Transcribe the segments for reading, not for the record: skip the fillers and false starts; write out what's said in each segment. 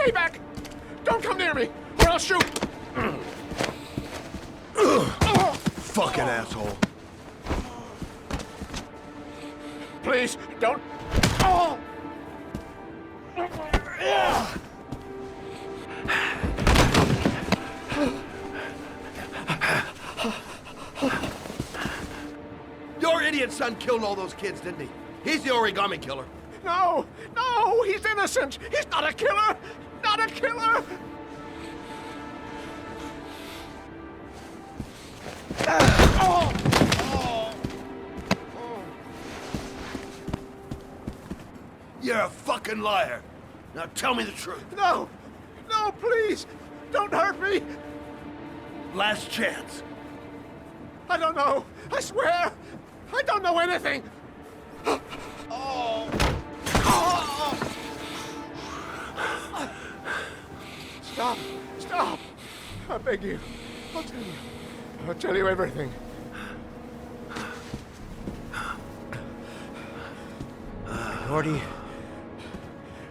Stay back! Don't come near me, or I'll shoot! Fucking asshole. Please, don't... Oh! Your idiot son killed all those kids, didn't he? He's the origami killer. No! No! He's innocent! He's not a killer! Not a killer! You're a fucking liar. Now tell me the truth. No! No, please! Don't hurt me! Last chance. I don't know! I swear! I don't know anything! Stop! Stop! I beg you. I'll tell you. I'll tell you everything.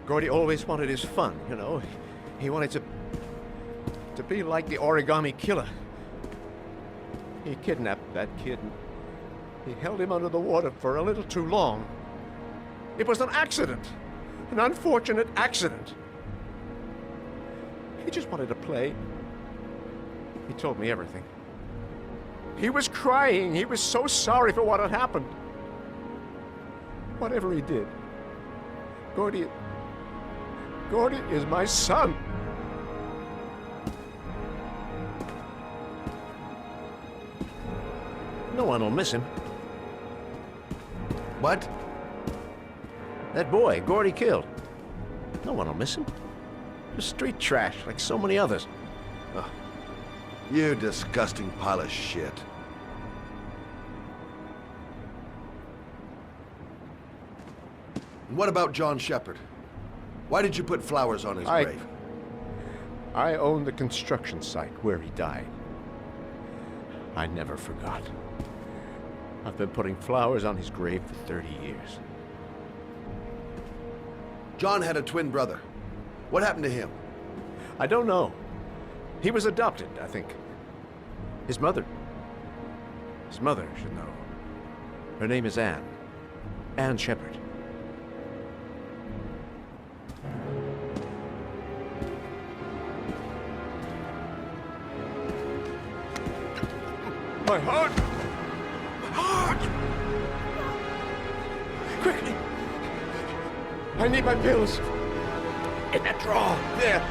Gordy always wanted his fun, you know. He wanted to be like the origami killer. He kidnapped that kid and he held him under the water for a little too long. It was an accident. An unfortunate accident. He just wanted to play. He told me everything. He was crying. He was so sorry for what had happened. Whatever he did, Gordy is my son. No one will miss him. What? That boy, Gordy killed. No one will miss him. Just street trash, like so many others. You disgusting pile of shit. And what about John Shepard? Why did you put flowers on his grave? I own the construction site where he died. I never forgot. I've been putting flowers on his grave for 30 years. John had a twin brother. What happened to him? I don't know. He was adopted, I think. His mother should know. Her name is Anne. Anne Shepard. My heart! My heart! Quickly! I need my pills. In that drawer. There.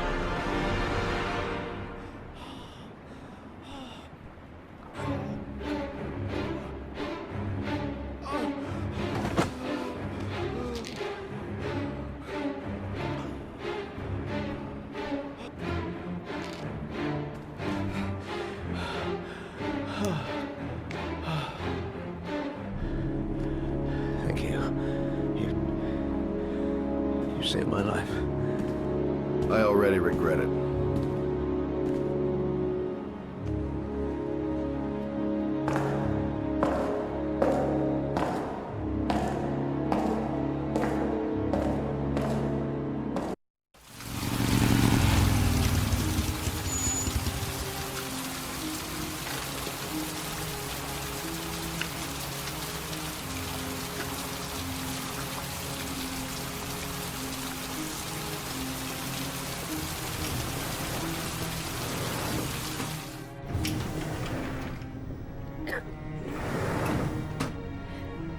Thank you. You saved my life. I already regret it.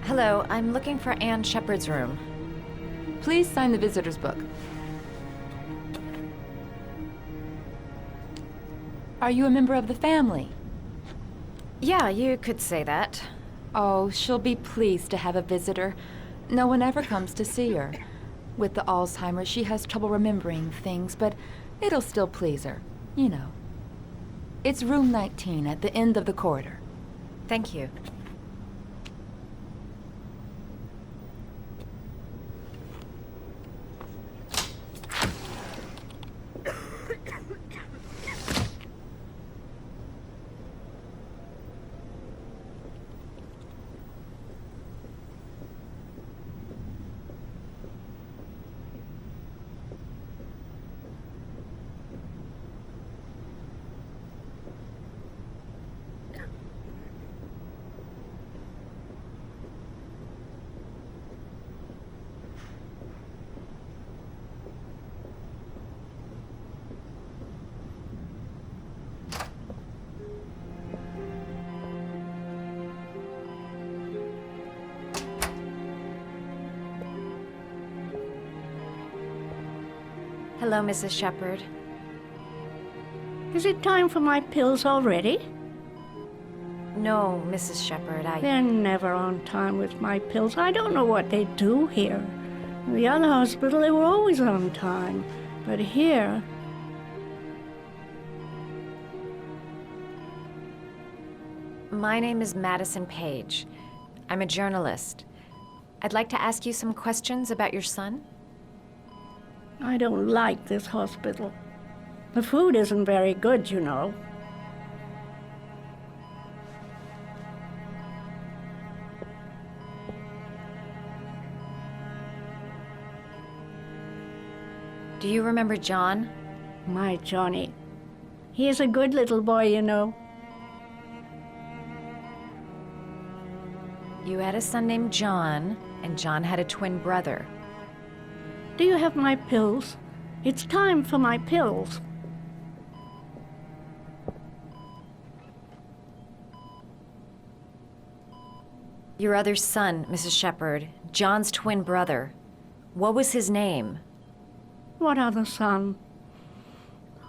Hello, I'm looking for Anne Shepard's room. Please sign the visitor's book. Are you a member of the family? Yeah, you could say that. Oh, she'll be pleased to have a visitor. No one ever comes to see her. With the Alzheimer's, she has trouble remembering things, but it'll still please her, you know. It's room 19 at the end of the corridor. Thank you. Hello, Mrs. Shepherd. Is it time for my pills already? No, Mrs. Shepherd, They're never on time with my pills. I don't know what they do here. In the other hospital, they were always on time. But here... My name is Madison Page. I'm a journalist. I'd like to ask you some questions about your son. I don't like this hospital. The food isn't very good, you know. Do you remember John? My Johnny. He is a good little boy, you know. You had a son named John, and John had a twin brother. Do you have my pills? It's time for my pills. Your other son, Mrs. Shepherd, John's twin brother. What was his name? What other son?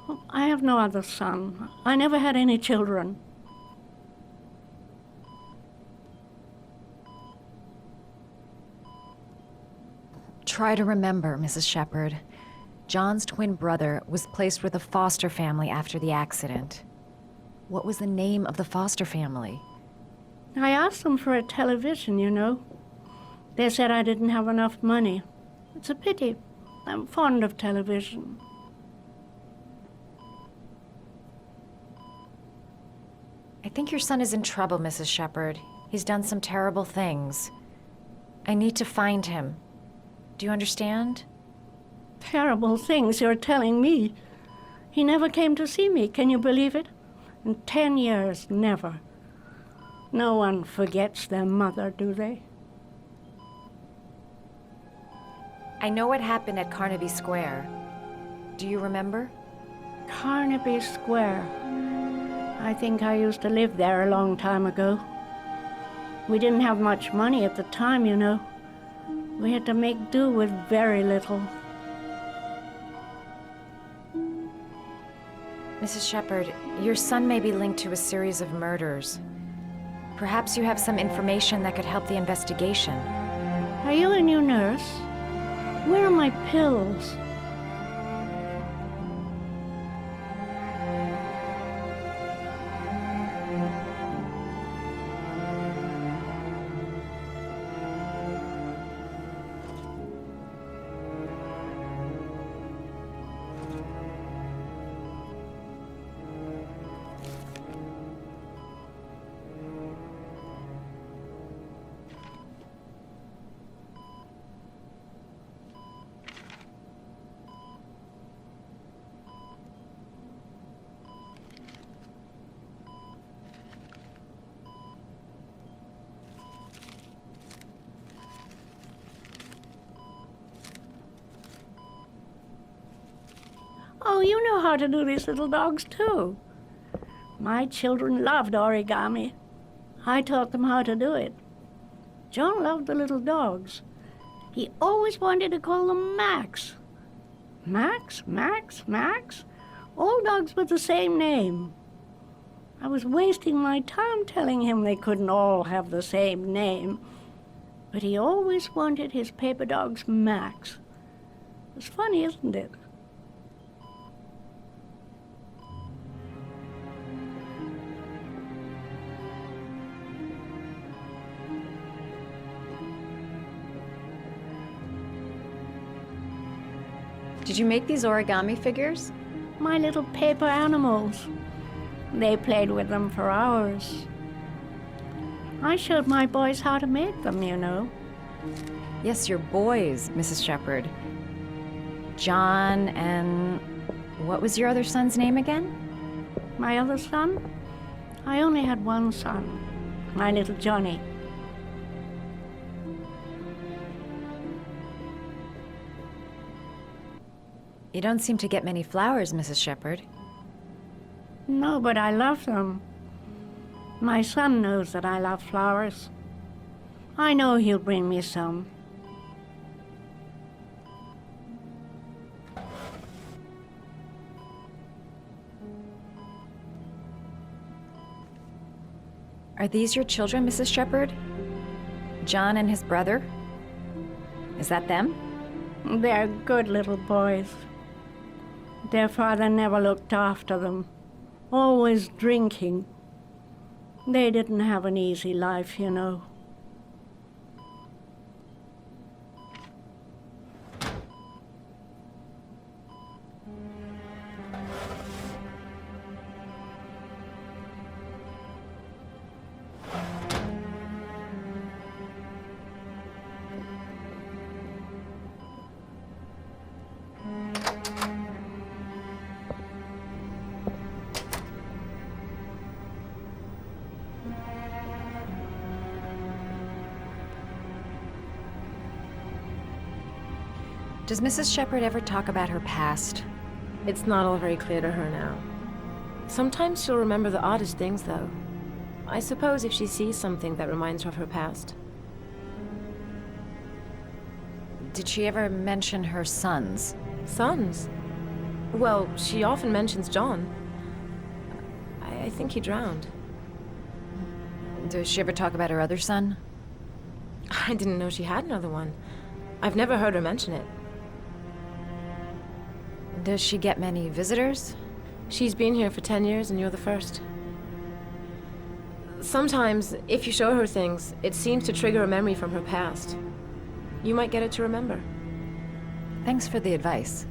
Oh, I have no other son. I never had any children. Try to remember, Mrs. Shepherd. John's twin brother was placed with a foster family after the accident. What was the name of the foster family? I asked them for a television, you know. They said I didn't have enough money. It's a pity. I'm fond of television. I think your son is in trouble, Mrs. Shepherd. He's done some terrible things. I need to find him. Do you understand? Terrible things you're telling me. He never came to see me, can you believe it? In 10 years, never. No one forgets their mother, do they? I know what happened at Carnaby Square. Do you remember? Carnaby Square. I think I used to live there a long time ago. We didn't have much money at the time, you know. We had to make do with very little. Mrs. Shepherd, your son may be linked to a series of murders. Perhaps you have some information that could help the investigation. Are you a new nurse? Where are my pills? Oh, you know how to do these little dogs, too. My children loved origami. I taught them how to do it. John loved the little dogs. He always wanted to call them Max. Max, Max, Max. All dogs with the same name. I was wasting my time telling him they couldn't all have the same name. But he always wanted his paper dogs Max. It's funny, isn't it? Did you make these origami figures? My little paper animals. They played with them for hours. I showed my boys how to make them, you know. Yes, your boys, Mrs. Shepherd. John and... what was your other son's name again? My other son? I only had one son, my little Johnny. You don't seem to get many flowers, Mrs. Shepherd. No, but I love them. My son knows that I love flowers. I know he'll bring me some. Are these your children, Mrs. Shepherd? John and his brother? Is that them? They're good little boys. Their father never looked after them, always drinking. They didn't have an easy life, you know. Does Mrs. Shepherd ever talk about her past? It's not all very clear to her now. Sometimes she'll remember the oddest things, though. I suppose if she sees something that reminds her of her past. Did she ever mention her sons? Sons? Well, she often mentions John. I think he drowned. Does she ever talk about her other son? I didn't know she had another one. I've never heard her mention it. Does she get many visitors? She's been here for 10 years and you're the first. Sometimes, if you show her things, it seems to trigger a memory from her past. You might get it to remember. Thanks for the advice.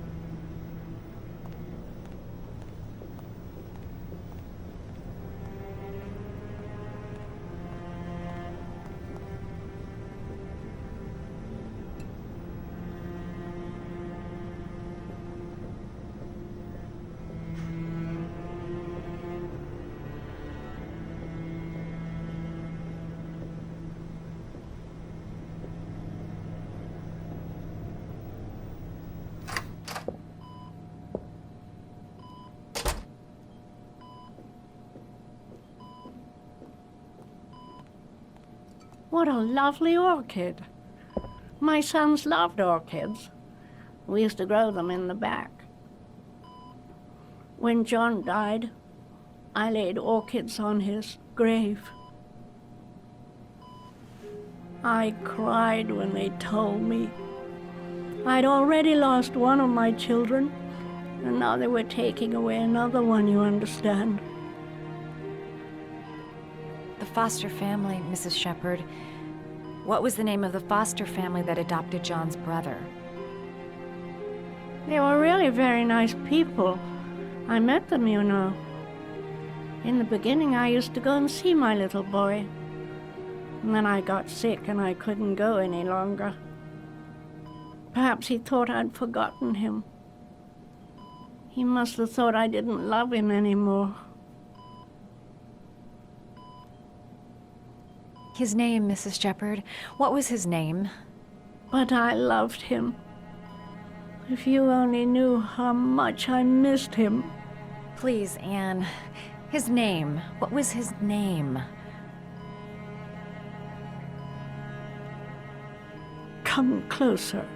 What a lovely orchid. My sons loved orchids. We used to grow them in the back. When John died, I laid orchids on his grave. I cried when they told me. I'd already lost one of my children, and now they were taking away another one, you understand. The foster family, Mrs. Shepherd. What was the name of the foster family that adopted John's brother? They were really very nice people. I met them, you know. In the beginning, I used to go and see my little boy. And then I got sick and I couldn't go any longer. Perhaps he thought I'd forgotten him. He must have thought I didn't love him anymore. His name, Mrs. Shepherd. What was his name? But I loved him. If you only knew how much I missed him. Please, Anne. His name. What was his name? Come closer.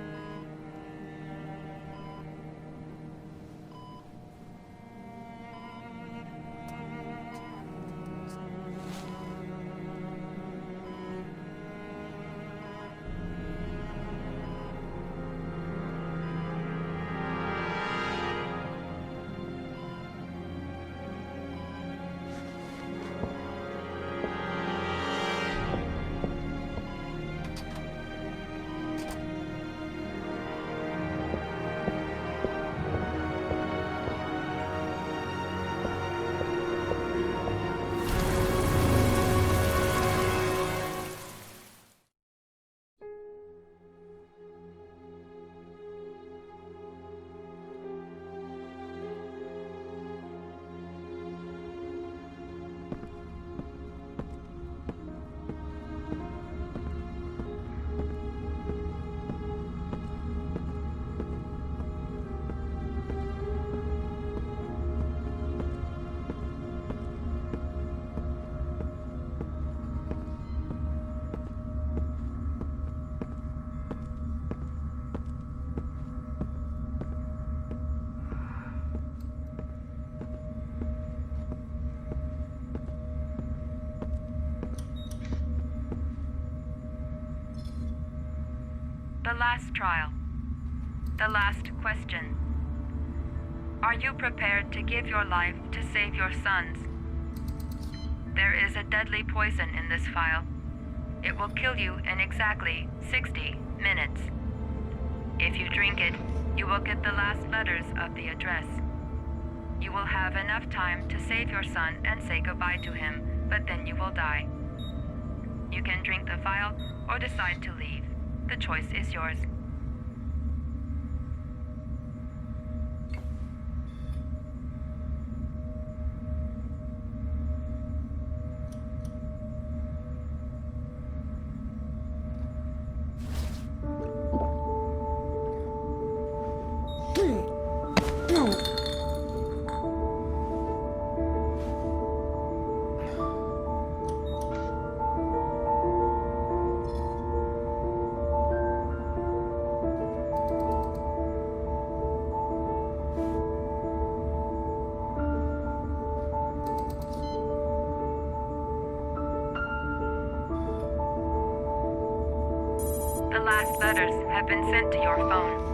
The last trial. The last question. Are you prepared to give your life to save your sons? There is a deadly poison in this vial. It will kill you in exactly 60 minutes. If you drink it, you will get the last letters of the address. You will have enough time to save your son and say goodbye to him, but then you will die. You can drink the vial or decide to leave. The choice is yours. The last letters have been sent to your phone.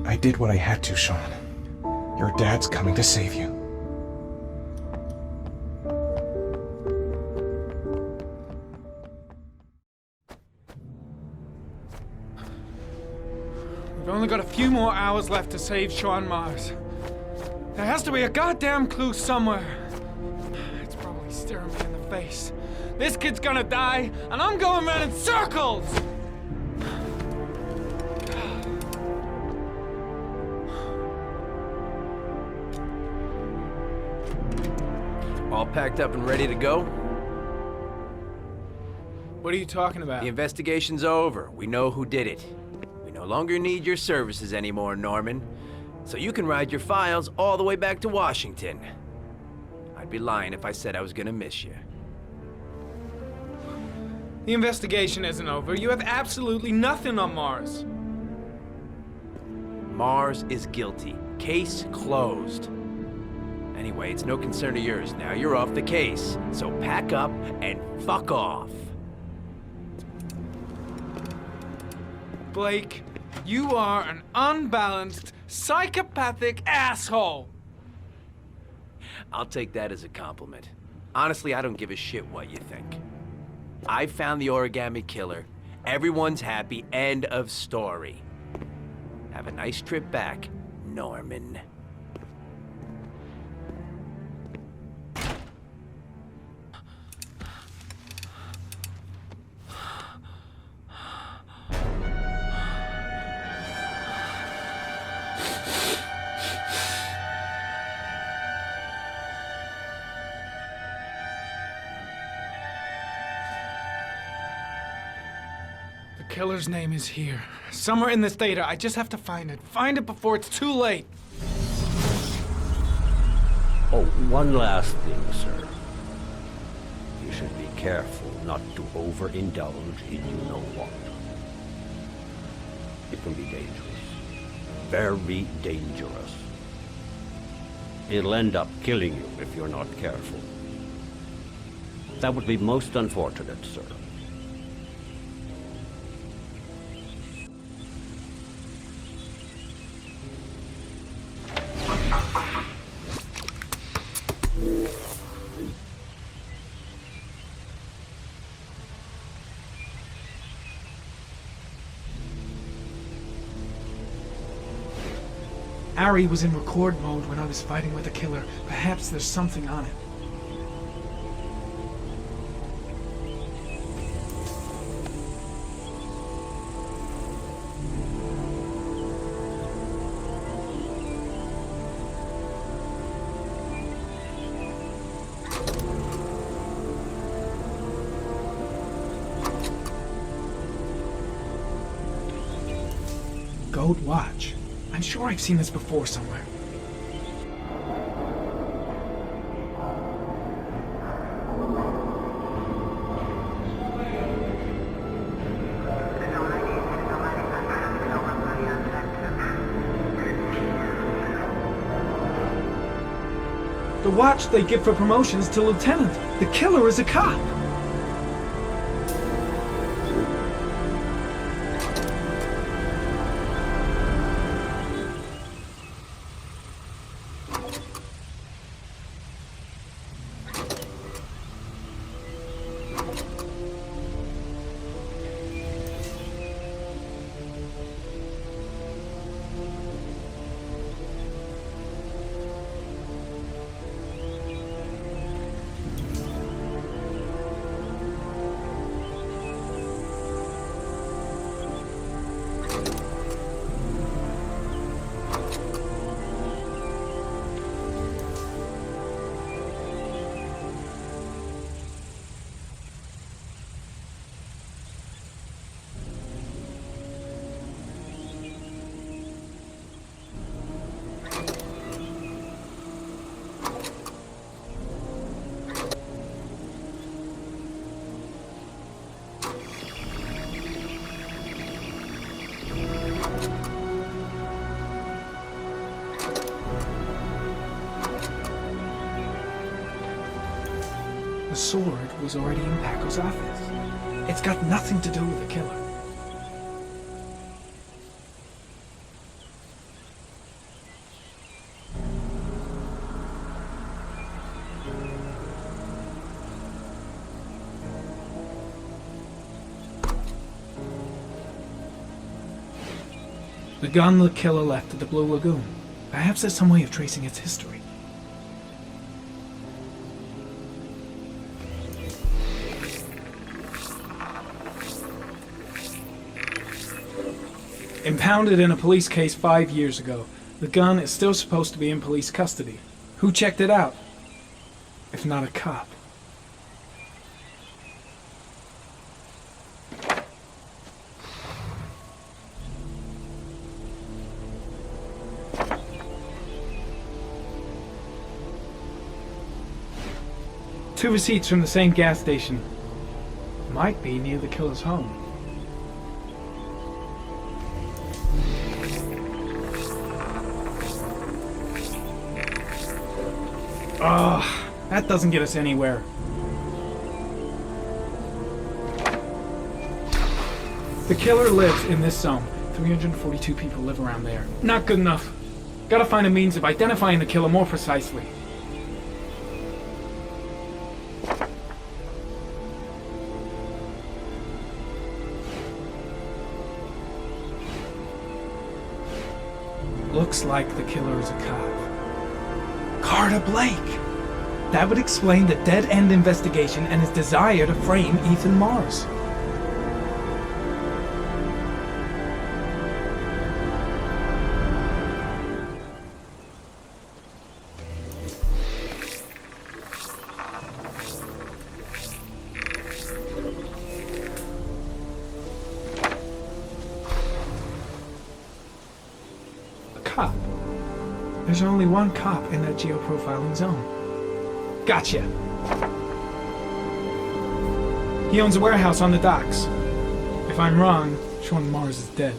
I did what I had to, Sean. Your dad's coming to save you. We've only got a few more hours left to save Sean Mars. There has to be a goddamn clue somewhere. It's probably staring me in the face. This kid's gonna die, and I'm going around in circles! All packed up and ready to go? What are you talking about? The investigation's over. We know who did it. We no longer need your services anymore, Norman. So you can ride your files all the way back to Washington. I'd be lying if I said I was gonna miss you. The investigation isn't over. You have absolutely nothing on Mars. Mars is guilty. Case closed. Anyway, it's no concern of yours now. You're off the case. So pack up and fuck off. Blake, you are an unbalanced, psychopathic asshole! I'll take that as a compliment. Honestly, I don't give a shit what you think. I found the origami killer. Everyone's happy. End of story. Have a nice trip back, Norman. The killer's name is here. Somewhere in this data. I just have to find it. Find it before it's too late. Oh, one last thing, sir. You should be careful not to overindulge in you know what. It can be dangerous. Very dangerous. It'll end up killing you if you're not careful. That would be most unfortunate, sir. Ari was in record mode when I was fighting with the killer. Perhaps there's something on it. Gold watch. I'm sure I've seen this before somewhere. The watch they give for promotions to lieutenant. The killer is a cop. The sword was already in Paco's office. It's got nothing to do with the killer. The gun the killer left at the Blue Lagoon. Perhaps there's some way of tracing its history. Impounded in a police case 5 years ago, the gun is still supposed to be in police custody. Who checked it out? If not a cop. Two receipts from the same gas station. Might be near the killer's home. Ugh, that doesn't get us anywhere. The killer lives in this zone. 342 people live around there. Not good enough. Gotta find a means of identifying the killer more precisely. Looks like the killer is a cop. Carter Blake! That would explain the dead-end investigation and his desire to frame Ethan Mars. A cop. There's only one cop in that geoprofiling zone. Gotcha. He owns a warehouse on the docks. If I'm wrong, Sean Mars is dead.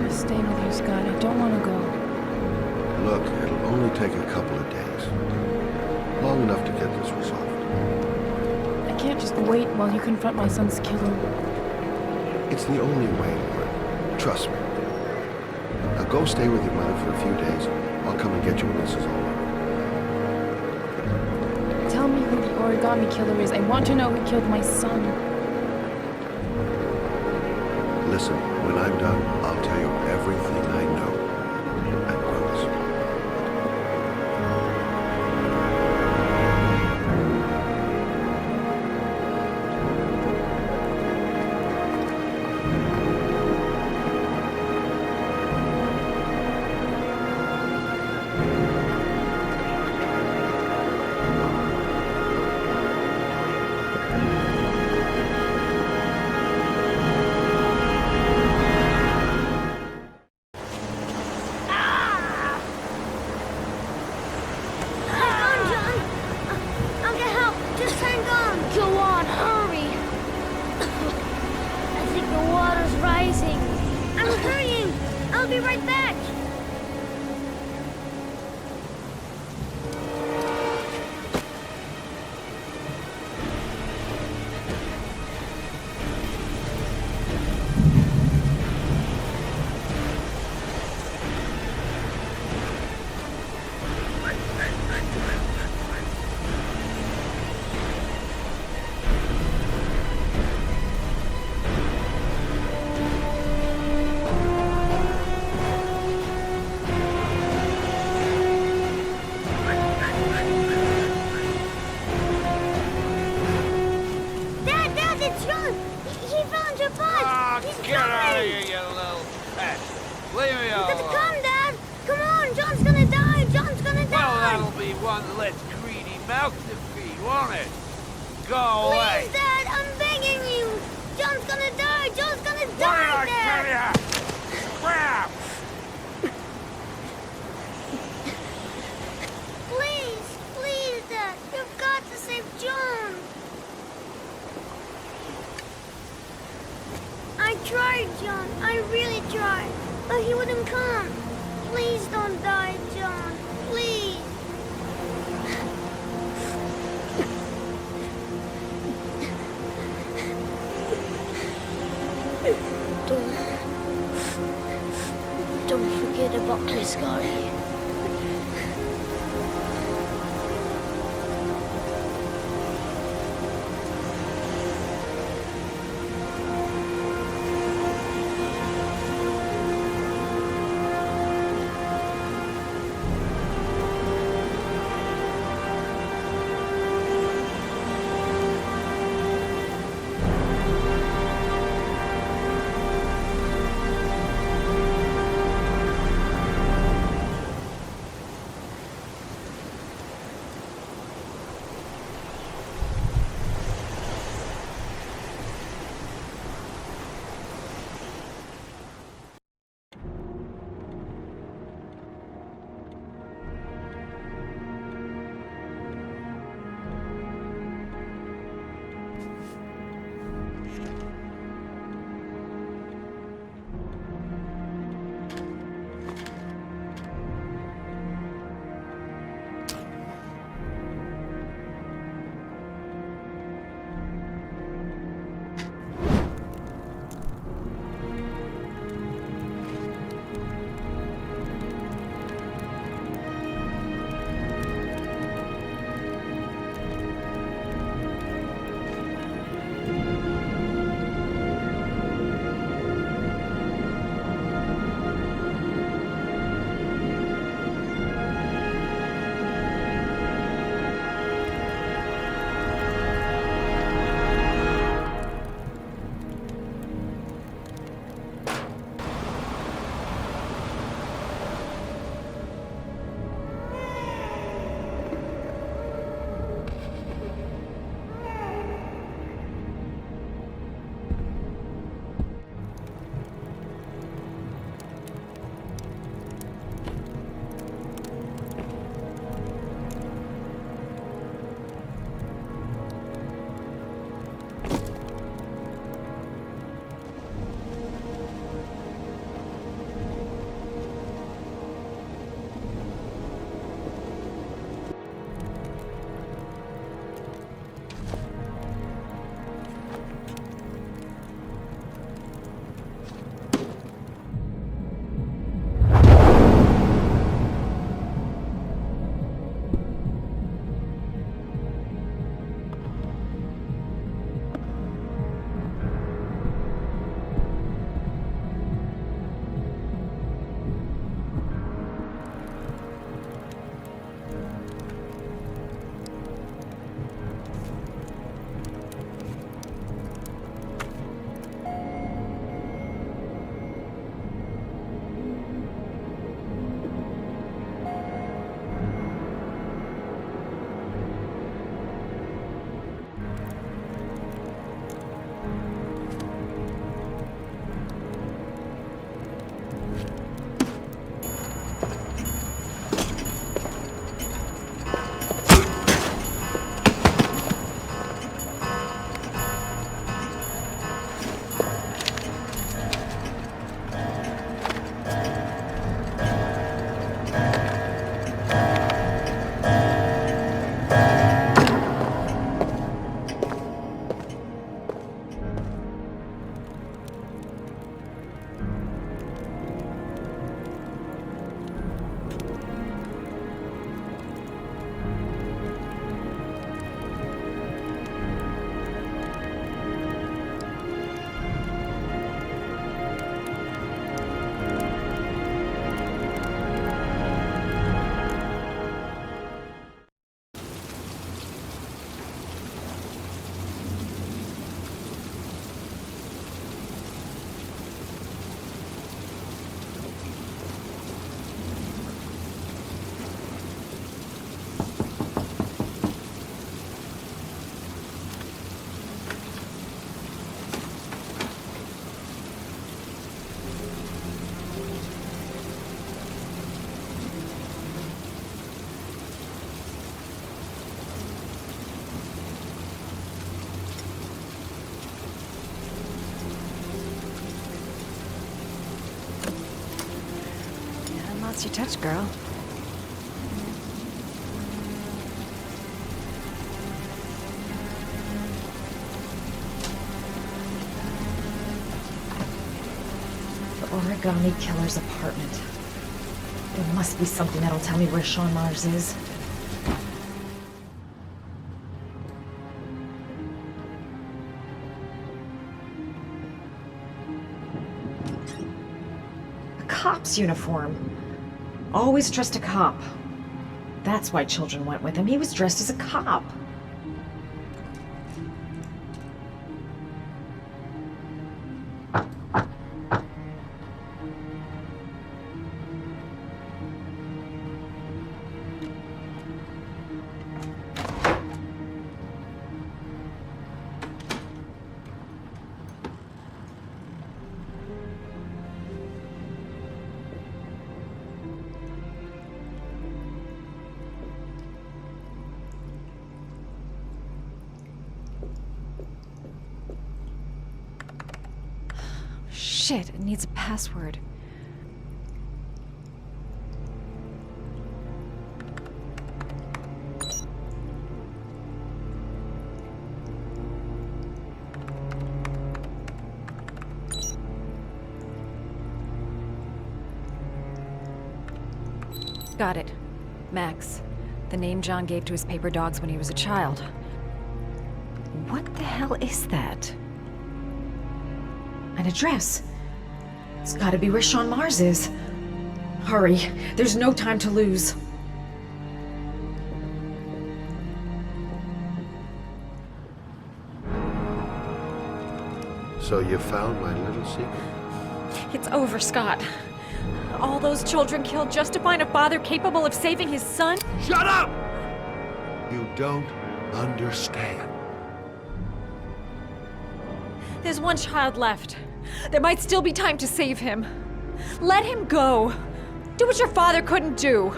Stay with you, Scott. I don't want to go. Look, it'll only take a couple of days. Long enough to get this resolved. I can't just wait while you confront my son's killer. It's the only way, Lauren. Trust me. Now go stay with your mother for a few days. I'll come and get you when this is all over. Tell me who the origami killer is. I want to know who killed my son. Listen, when I'm done, I'll tell you everything I know. I promise. be right back. Dad, it's John. He fell into a pond. He's Get out of coming. here, you little pet. Leave me You alone. gotta come, Dad. Come on, John's gonna die. John's gonna die. Well, that'll be one less greedy mouth to feed, won't it? Go away. Please, Dad, I'm begging you. John's gonna die. John's gonna What die, did I Dad. tell ya? Crap! Please, Dad. You've got to save John. I tried, John. I really tried. But he wouldn't come. Please don't die, John. Please. Don't forget about Cliscari. Nice you touch, girl. The Origami Killer's apartment. There must be something that'll tell me where Sean Mars is. A cop's uniform. Always trust a cop. That's why children went with him. He was dressed as a cop. Shit, it needs a password. Got it. Max. The name John gave to his paper dogs when he was a child. What the hell is that? An address. It's gotta be where Sean Mars is. Hurry. There's no time to lose. So you found my little secret? It's over, Scott. All those children killed just to find a father capable of saving his son? Shut up! You don't understand. There's one child left. There might still be time to save him. Let him go. Do what your father couldn't do.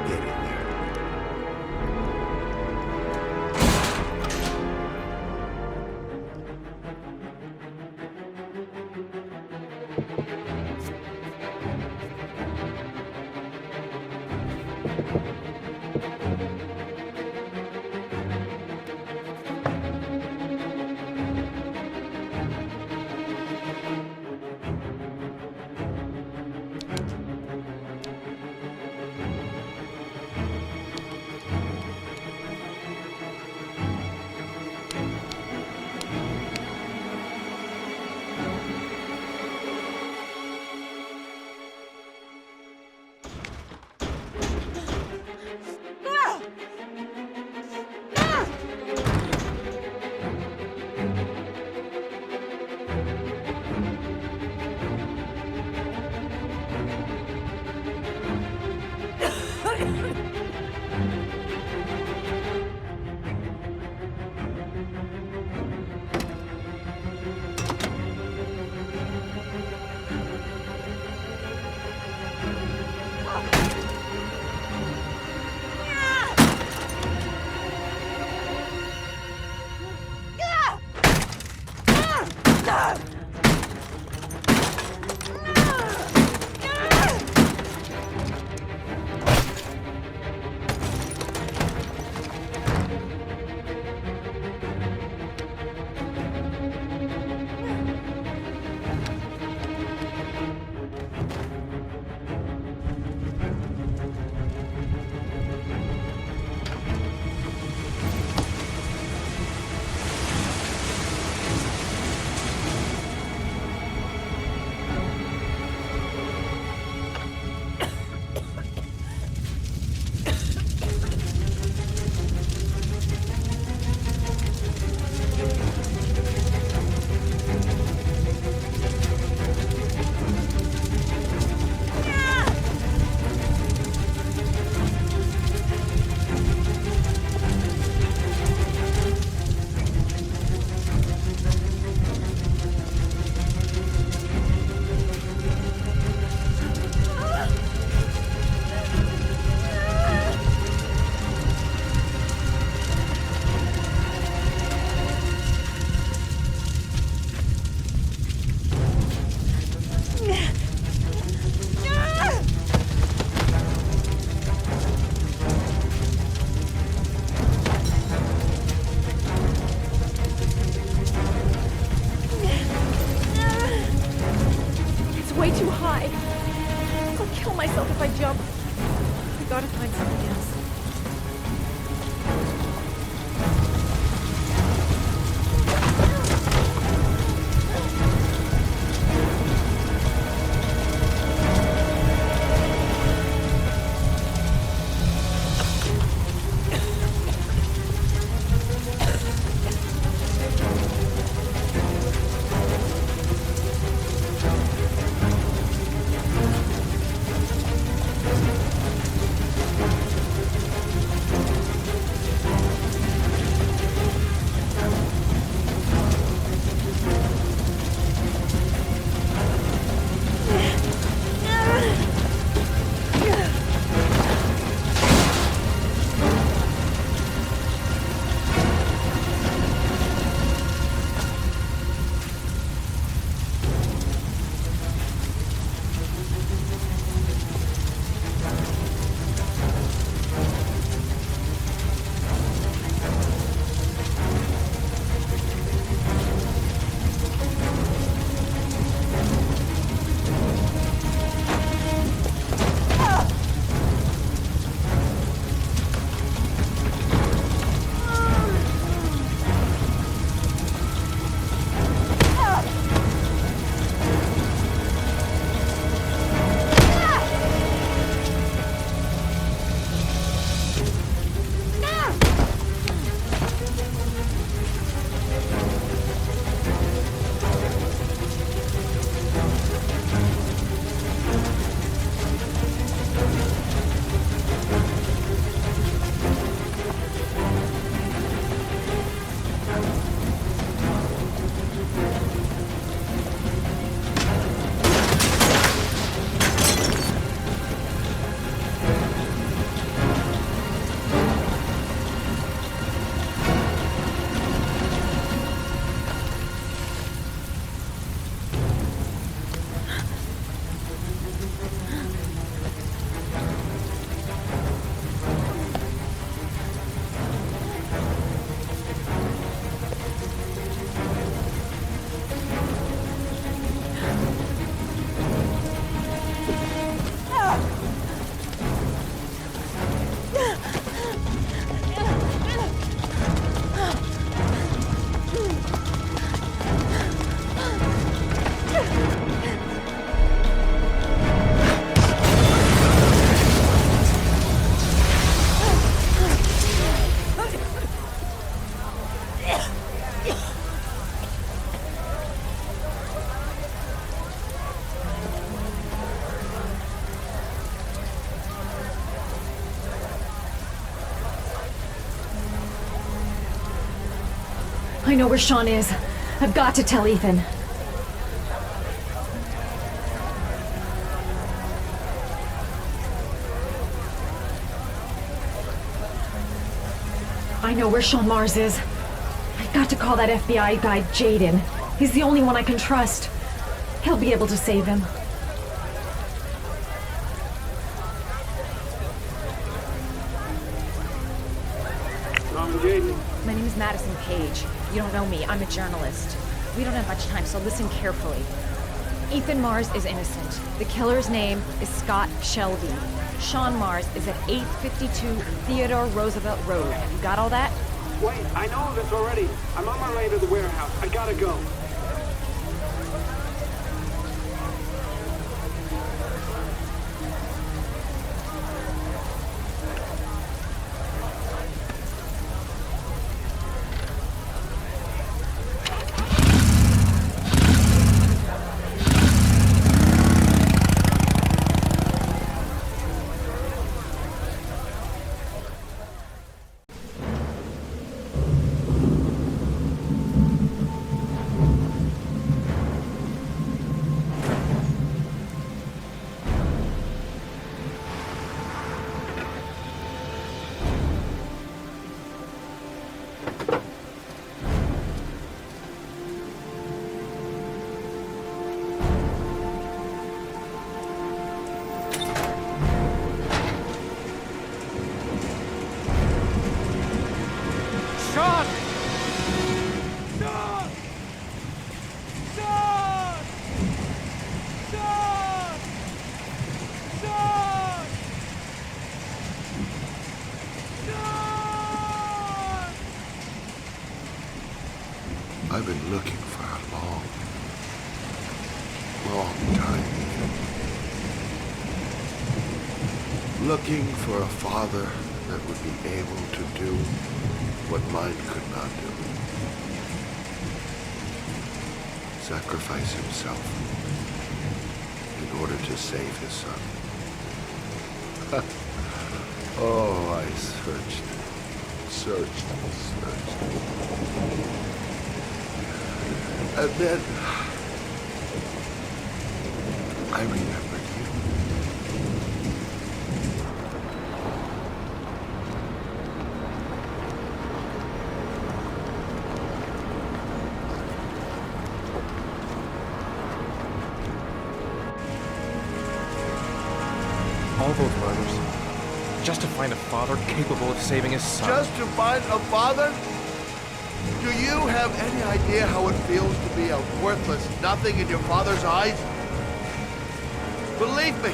Get in there. gotta find something else. I know where Sean is. I've got to tell Ethan. I know where Sean Mars is. I've got to call that FBI guy, Jaden. He's the only one I can trust. He'll be able to save him. My name is Madison Page. You don't know me. I'm a journalist. We don't have much time, so listen carefully. Ethan Mars is innocent. The killer's name is Scott Shelby. Sean Mars is at 852 Theodore Roosevelt Road. You got all that? Wait, I know this already. I'm on my way to the warehouse. I gotta go. I've been looking for a long time. Looking for a father that would be able to do what mine could not do. Sacrifice himself in order to save his son. Oh, I searched. And then I remembered you. All those murders, just to find a father capable of saving his son. Just to find a father? Do you have any idea how it feels to be a worthless nothing in your father's eyes? Believe me,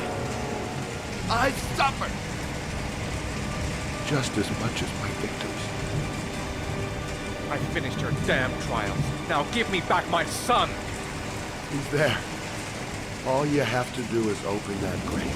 I've suffered just as much as my victims. I finished your damn trials. Now give me back my son! He's there. All you have to do is open that grate.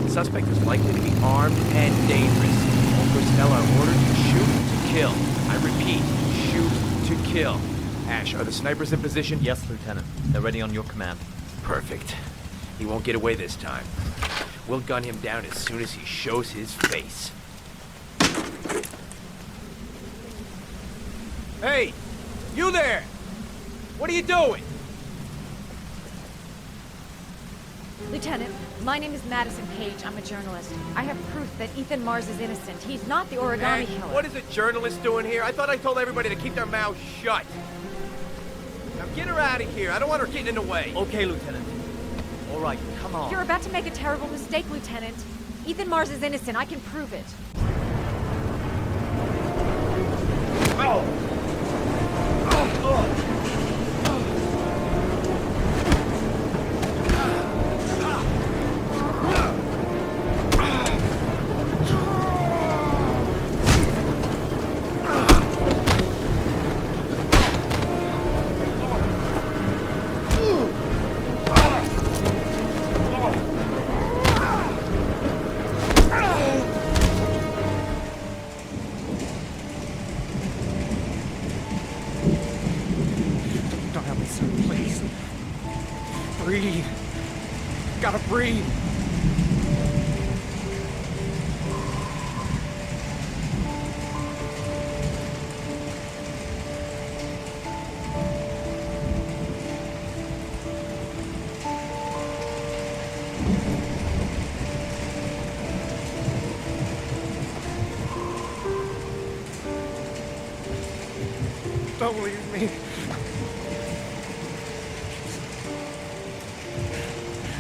Suspect is likely to be armed and dangerous. All personnel are ordered to shoot to kill. I repeat, shoot to kill. Ash, are the snipers in position? Yes, Lieutenant. They're ready on your command. Perfect. He won't get away this time. We'll gun him down as soon as he shows his face. Hey! You there! What are you doing? Lieutenant, my name is Madison Page. I'm a journalist. I have proof that Ethan Mars is innocent. He's not the origami killer. What is a journalist doing here? I thought I told everybody to keep their mouths shut. Now get her out of here. I don't want her getting in the way. Okay, Lieutenant. All right, come on. You're about to make a terrible mistake, Lieutenant. Ethan Mars is innocent. I can prove it. Oh! help me, sir, please. Breathe. Gotta breathe. Don't leave me.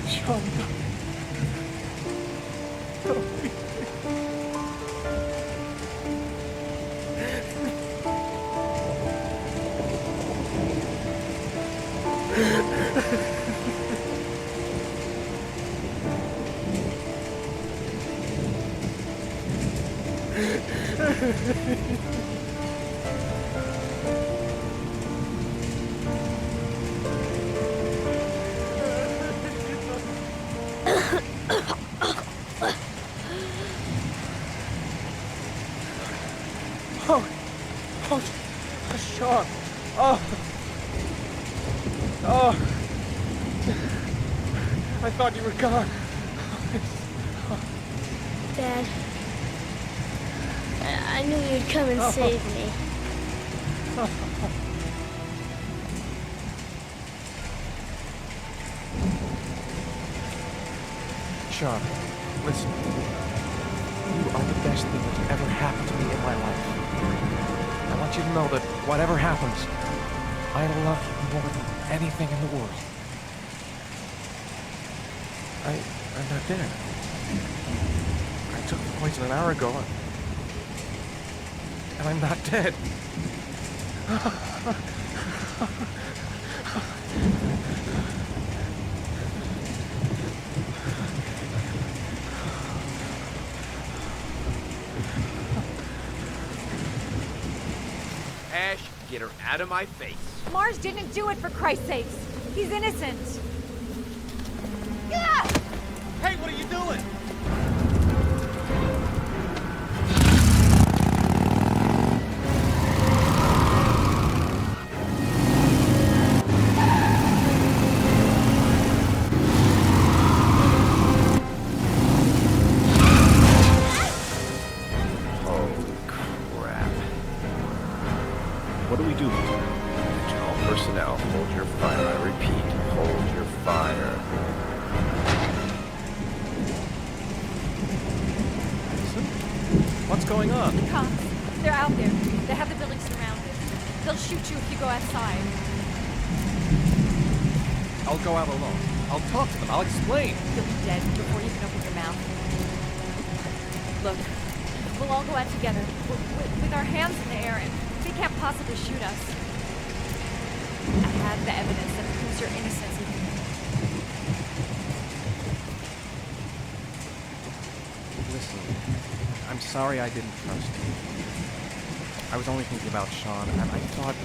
Sean, don't leave Sean. I thought you were gone. Dad, I knew you'd come and save me. Sean, listen. You are the best thing that's ever happened to me in my life. I want you to know that whatever happens, I love you more than anything in the world. I'm not dead. I took the poison an hour ago, and I'm not dead. Ash, get her out of my face. Mars didn't do it, for Christ's sakes. He's innocent. Hey, what are you doing? Holy crap. What do we do? To all personnel, hold your fire. I repeat, hold your fire. What's going on? The cops. They're out there. They have the building surrounded. They'll shoot you if you go outside. I'll go out alone. I'll talk to them. I'll explain. You'll be dead before you can open your mouth. Look, we'll all go out together, with our hands in the air, and they can't possibly shoot us. I have the evidence that proves your innocence. Listen, I'm sorry I didn't trust you. I was only thinking about Sean, and I thought...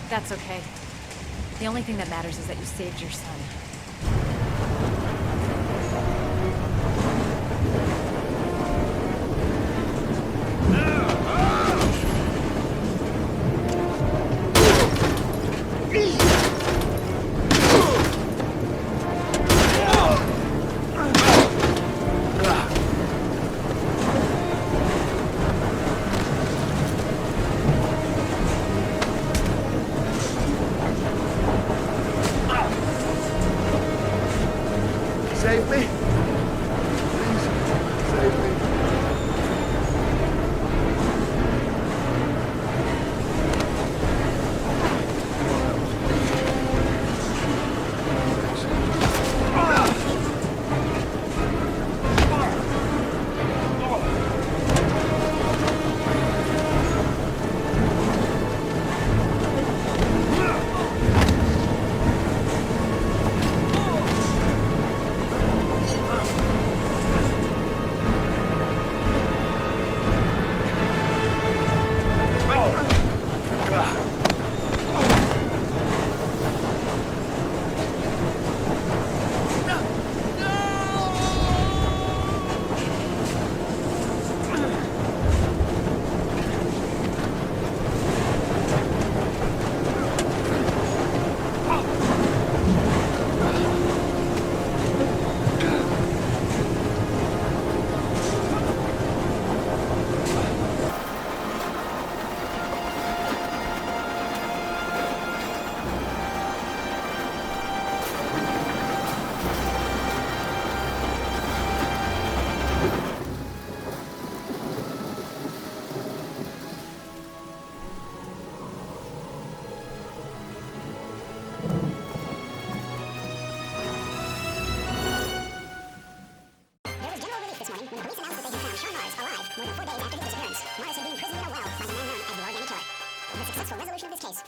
That's okay. The only thing that matters is that you saved your son.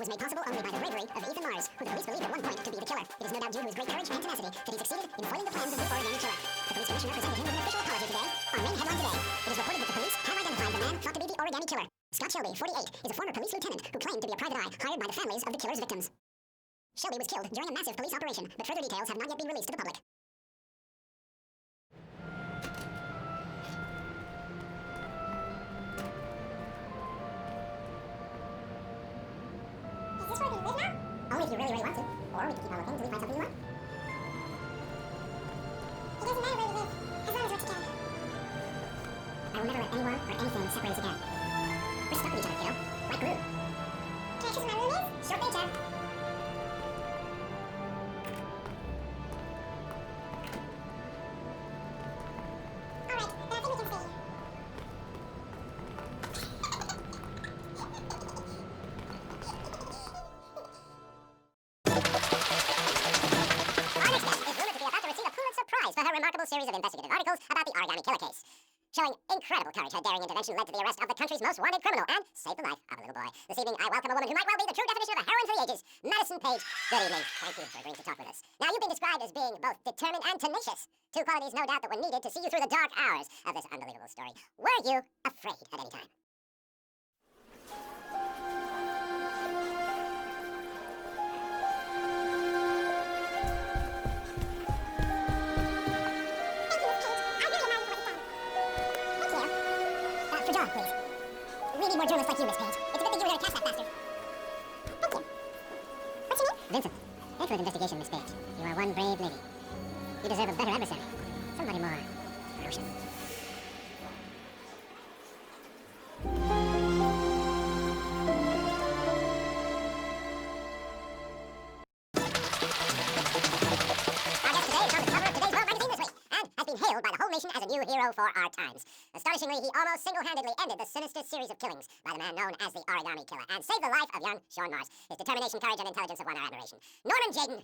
was made possible only by the bravery of Ethan Mars, who the police believed at one point to be the killer. It is no doubt due to his great courage and tenacity that he succeeded in foiling the plans of the origami killer. The police commissioner presented him with an official apology today. Our main headline today. It is reported that the police have identified the man thought to be the origami killer. Scott Shelby, 48, is a former police lieutenant who claimed to be a private eye hired by the families of the killer's victims. Shelby was killed during a massive police operation, but further details have not yet been released to the public. Is this where we live now? Only if you really, really want to. Or we can keep on looking until we find something you want. It doesn't matter where we live, as long as we're together. I will never let anyone or anything separate us again. We're stuck with each other, kiddo. Like glue. Can I choose where my room is? Sure thing, Chad. Alright, then I think we can stay here. For her remarkable series of investigative articles about the Origami Killer case. Showing incredible courage, her daring intervention led to the arrest of the country's most wanted criminal and saved the life of a little boy. This evening, I welcome a woman who might well be the true definition of a heroine for the ages, Madison Page. Good evening. Thank you for agreeing to talk with us. Now, you've been described as being both determined and tenacious. Two qualities, no doubt, that were needed to see you through the dark hours of this unbelievable story. Were you afraid at any time? For John, please. We need more journalists like you, Miss Page. It's a good thing you were here to catch that bastard. Thank you. What's your name? Vincent. Thanks for the investigation, Miss Page. You are one brave lady. You deserve a better adversary. Somebody more ferocious. Hailed by the whole nation as a new hero for our times. Astonishingly, he almost single-handedly ended the sinister series of killings by the man known as the Origami Killer and saved the life of young Sean Mars. His determination, courage, and intelligence have won our admiration. Norman Jayden,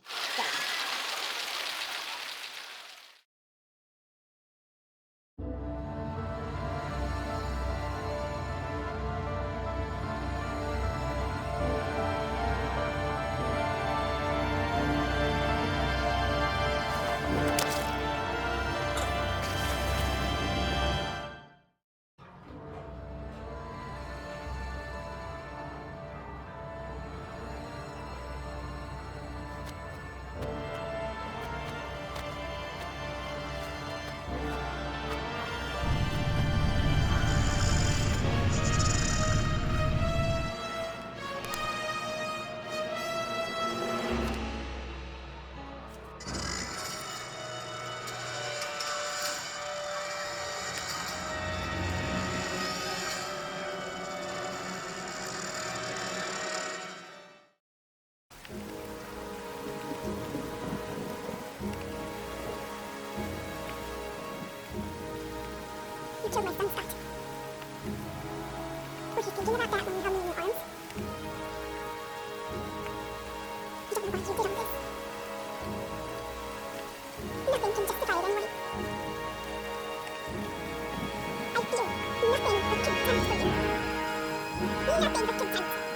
you killed my son, Scott. Were you thinking about that when you held me in your arms? You don't know what you did on this. Nothing can justify it anyway. I feel nothing but contempt for you. Nothing but contempt.